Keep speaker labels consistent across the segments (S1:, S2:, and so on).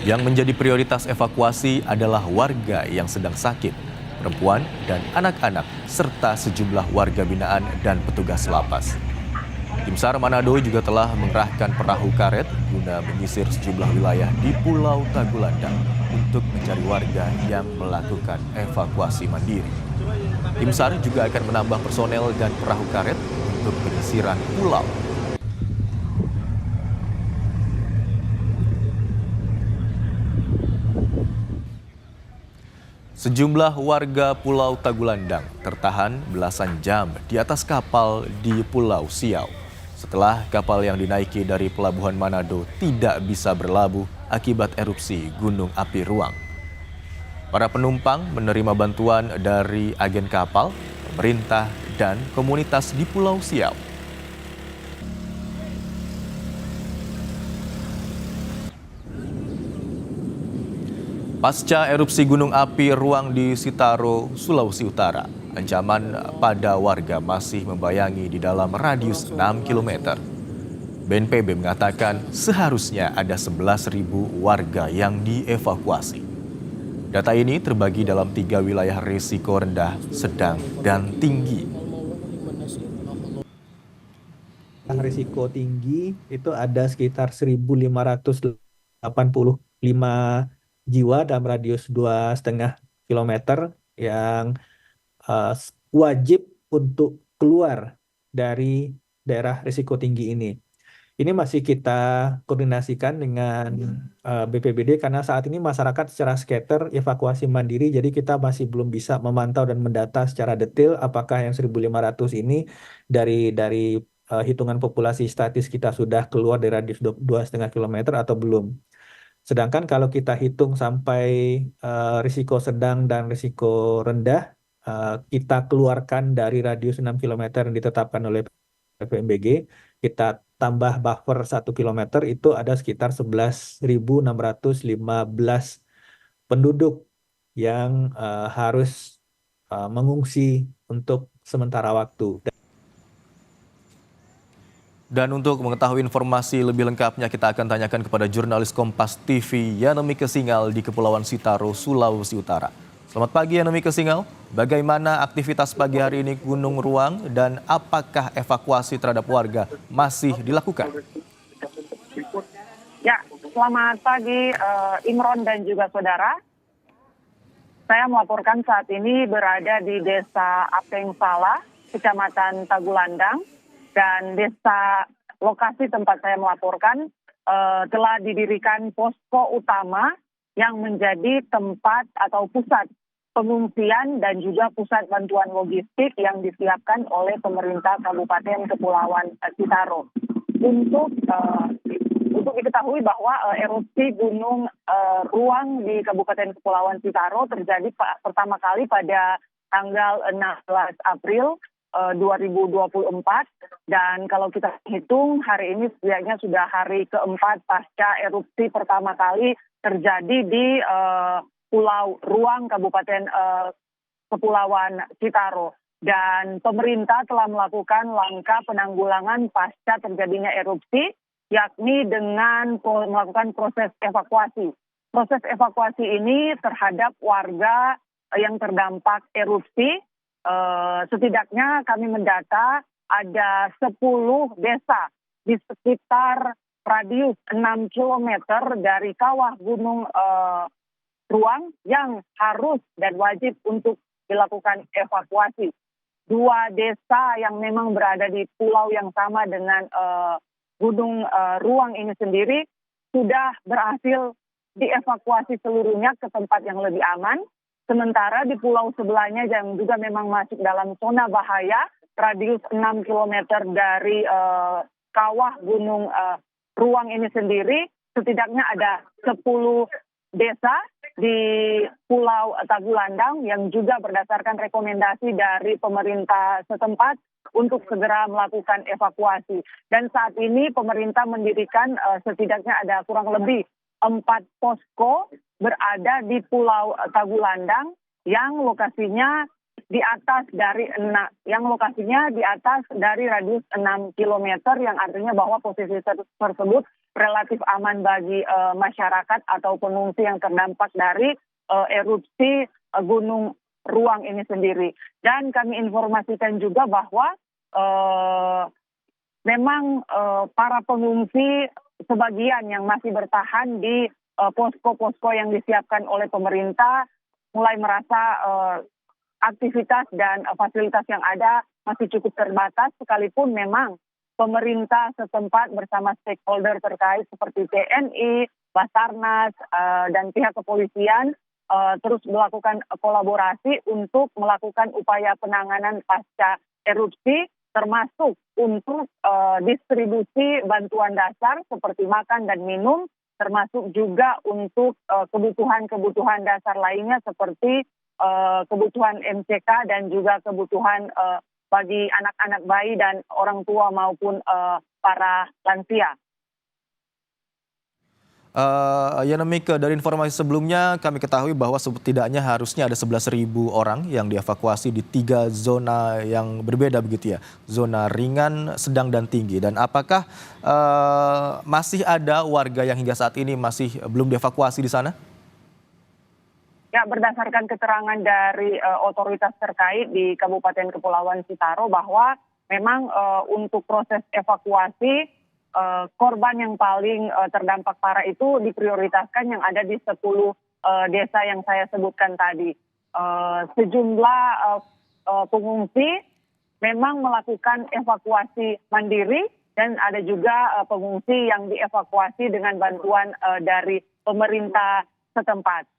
S1: Yang menjadi prioritas evakuasi adalah warga yang sedang sakit, perempuan dan anak-anak, serta sejumlah warga binaan dan petugas lapas. Tim SAR Manado juga telah mengerahkan perahu karet guna menyisir sejumlah wilayah di Pulau Tagulandang untuk mencari warga yang melakukan evakuasi mandiri. Tim SAR juga akan menambah personel dan perahu karet untuk penyisiran pulau. Sejumlah warga Pulau Tagulandang tertahan belasan jam di atas kapal di Pulau Siau setelah kapal yang dinaiki dari Pelabuhan Manado tidak bisa berlabuh akibat erupsi Gunung Api Ruang. Para penumpang menerima bantuan dari agen kapal, pemerintah, dan komunitas di Pulau Siau. Pasca erupsi Gunung Api Ruang di Sitaro, Sulawesi Utara, ancaman pada warga masih membayangi di dalam radius 6 km. BNPB mengatakan seharusnya ada 11.000 warga yang dievakuasi. Data ini terbagi dalam 3 wilayah risiko rendah, sedang, dan tinggi.
S2: Risiko tinggi itu ada sekitar 1.585 jiwa dalam radius 2,5 km yang wajib untuk keluar dari daerah risiko tinggi ini. Ini masih kita koordinasikan dengan BPBD karena saat ini masyarakat secara scatter evakuasi mandiri, jadi kita masih belum bisa memantau dan mendata secara detail apakah yang 1.500 ini dari hitungan populasi statis kita sudah keluar dari radius 2,5 km atau belum. Sedangkan kalau kita hitung sampai risiko sedang dan risiko rendah, kita keluarkan dari radius 6 km yang ditetapkan oleh PVMBG, kita tambah buffer 1 km itu ada sekitar 11.615 penduduk yang harus mengungsi untuk sementara waktu.
S1: Dan untuk mengetahui informasi lebih lengkapnya, kita akan tanyakan kepada jurnalis Kompas TV Yanemike Singal di Kepulauan Sitaro, Sulawesi Utara. Selamat pagi Yanemike Singal, bagaimana aktivitas pagi hari ini Gunung Ruang dan apakah evakuasi terhadap warga masih dilakukan?
S3: Ya, selamat pagi Imron dan juga saudara. Saya melaporkan saat ini berada di Desa Apeng Sala, Kecamatan Tagulandang. Dan desa lokasi tempat saya melaporkan telah didirikan posko utama yang menjadi tempat atau pusat pengungsian dan juga pusat bantuan logistik yang disiapkan oleh pemerintah Kabupaten Kepulauan Sitaro. Untuk diketahui bahwa erupsi Gunung Ruang di Kabupaten Kepulauan Sitaro terjadi pertama kali pada tanggal 16 April 2024 dan kalau kita hitung hari ini setidaknya sudah hari keempat pasca erupsi pertama kali terjadi di Pulau Ruang Kabupaten Kepulauan Sitaro, dan pemerintah telah melakukan langkah penanggulangan pasca terjadinya erupsi, yakni dengan melakukan proses evakuasi. Proses evakuasi ini terhadap warga yang terdampak erupsi. Setidaknya kami mendata ada 10 desa di sekitar radius 6 km dari kawah Gunung Ruang yang harus dan wajib untuk dilakukan evakuasi. 2 desa yang memang berada di pulau yang sama dengan Gunung Ruang ini sendiri sudah berhasil dievakuasi seluruhnya ke tempat yang lebih aman. Sementara di pulau sebelahnya yang juga memang masuk dalam zona bahaya, radius 6 km dari kawah Gunung Ruang ini sendiri, setidaknya ada 10 desa di Pulau Tagulandang yang juga berdasarkan rekomendasi dari pemerintah setempat untuk segera melakukan evakuasi. Dan saat ini pemerintah mendirikan setidaknya ada kurang lebih 4 posko berada di Pulau Tagulandang yang lokasinya di atas dari yang lokasinya di atas dari radius 6 kilometer, yang artinya bahwa posisi tersebut relatif aman bagi masyarakat atau pengungsi yang terdampak dari erupsi Gunung Ruang ini sendiri. Dan kami informasikan juga bahwa memang para pengungsi sebagian yang masih bertahan di posko-posko yang disiapkan oleh pemerintah mulai merasa aktivitas dan fasilitas yang ada masih cukup terbatas, sekalipun memang pemerintah setempat bersama stakeholder terkait seperti TNI, Basarnas, dan pihak kepolisian terus melakukan kolaborasi untuk melakukan upaya penanganan pasca erupsi, termasuk untuk distribusi bantuan dasar seperti makan dan minum, termasuk juga untuk kebutuhan-kebutuhan dasar lainnya seperti kebutuhan MCK dan juga kebutuhan bagi anak-anak bayi dan orang tua maupun para lansia.
S1: Yanemike, dari informasi sebelumnya kami ketahui bahwa setidaknya harusnya ada 11.000 orang yang dievakuasi di 3 zona yang berbeda begitu ya. Zona ringan, sedang, dan tinggi. Dan apakah masih ada warga yang hingga saat ini masih belum dievakuasi di sana?
S3: Ya, berdasarkan keterangan dari otoritas terkait di Kabupaten Kepulauan Sitaro bahwa memang untuk proses evakuasi korban yang paling terdampak parah itu diprioritaskan yang ada di 10 desa yang saya sebutkan tadi. Sejumlah pengungsi memang melakukan evakuasi mandiri dan ada juga pengungsi yang dievakuasi dengan bantuan dari pemerintah setempat.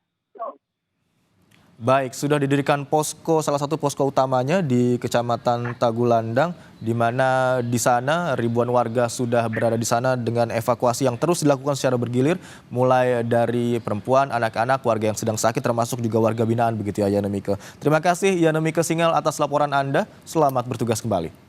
S1: Baik, sudah didirikan posko, salah satu posko utamanya di Kecamatan Tagulandang, di mana di sana ribuan warga sudah berada di sana dengan evakuasi yang terus dilakukan secara bergilir, mulai dari perempuan, anak-anak, warga yang sedang sakit, termasuk juga warga binaan begitu ya, Yanemike. Terima kasih Yanemike Singal atas laporan Anda, selamat bertugas kembali.